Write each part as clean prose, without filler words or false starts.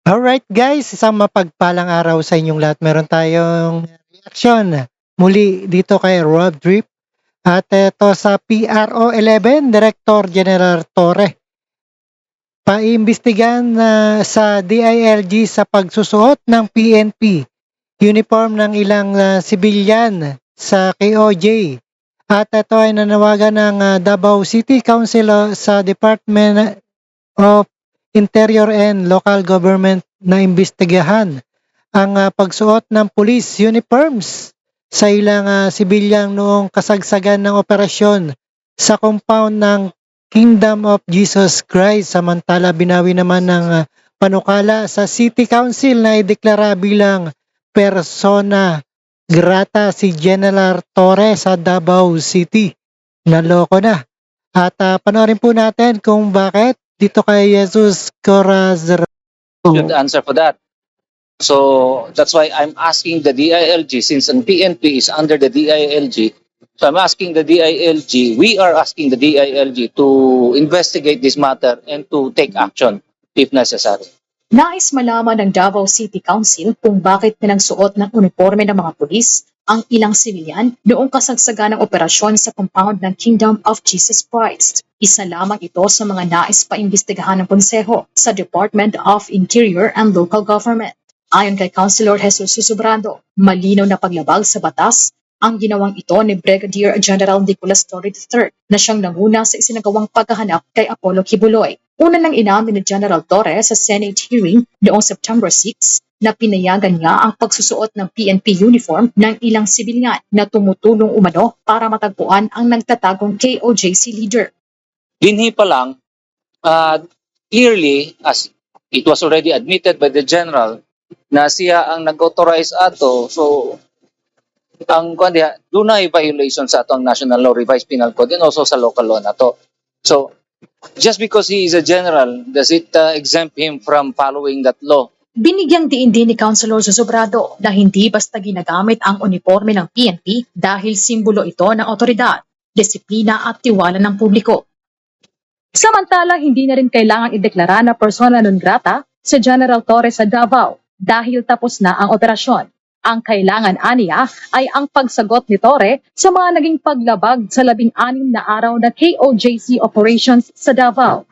Alright guys, isang mapagpalang araw sa inyong lahat. Meron tayong reaction muli dito kay Rob Drip at ito sa PRO 11, Director General Torre. Paimbestigahan sa DILG sa pagsusuot ng PNP uniform ng ilang sibilyan sa KOJ. At ito ay nanawagan ng Davao City Council sa Department of Interior and Local Government na imbestigahan ang pagsuot ng police uniforms sa ilang sibilyang noong kasagsagan ng operasyon sa compound ng Kingdom of Jesus Christ. Samantala binawi naman ng panukala sa City Council na ideklara bilang persona grata si General Torre sa Davao City. Naloko na. At panoorin po natin kung bakit dito kay Jesus Corazon. Should answer for that. So that's why I'm asking the DILG, since ang PNP is under the DILG. So I'm asking the DILG, we are asking the DILG to investigate this matter and to take action if necessary. Nais malaman ng Davao City Council kung bakit pinagsuot ng uniforme ng mga pulis ang ilang sibilyan noong kasagsagan ng operasyon sa compound ng Kingdom of Jesus Christ. Isa lamang ito sa mga nais paimbestigahan ng konseho sa Department of Interior and Local Government. Ayon kay Councilor Jesus Susubrando, malinaw na paglabag sa batas ang ginawang ito ni Brigadier General Nicolas Torre III na siyang nanguna sa isinagawang paghahanap kay Apollo Kibuloy. Una nang inamin ni General Torre sa Senate hearing noong September 6 na pinayagan niya ang pagsusuot ng PNP uniform ng ilang sibilyan na tumutulong umano para matagpuan ang nagtatagong KOJC leader. Dinhi pa lang, clearly, as it was already admitted by the General, na siya ang nag-authorize ato, so ang dunay violation sa atong national law, revised penal code, and also sa local law na to. So, just because he is a general, does it exempt him from following that law? Binigyang diin din ni Councilor Susubrado na hindi basta ginagamit ang uniforme ng PNP dahil simbolo ito ng otoridad, disiplina at tiwala ng publiko. Samantala, hindi na rin kailangang ideklara na persona non grata si General Torre sa Davao dahil tapos na ang operasyon. Ang kailangan aniya ay ang pagsagot ni Torre sa mga naging paglabag sa 16 na araw na KOJC operations sa Davao.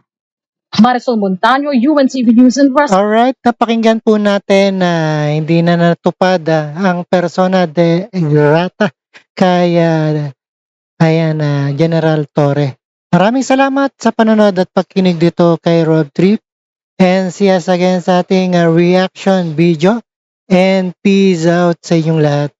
Marisol Montaño, UNTV News and West. Alright, napakinggan po natin na hindi na natupad ang persona de grata kay General Torre. Maraming salamat sa panonood at pagkinig dito kay Rob Trip. And see us again sa ating reaction video. And peace out sa inyong lahat.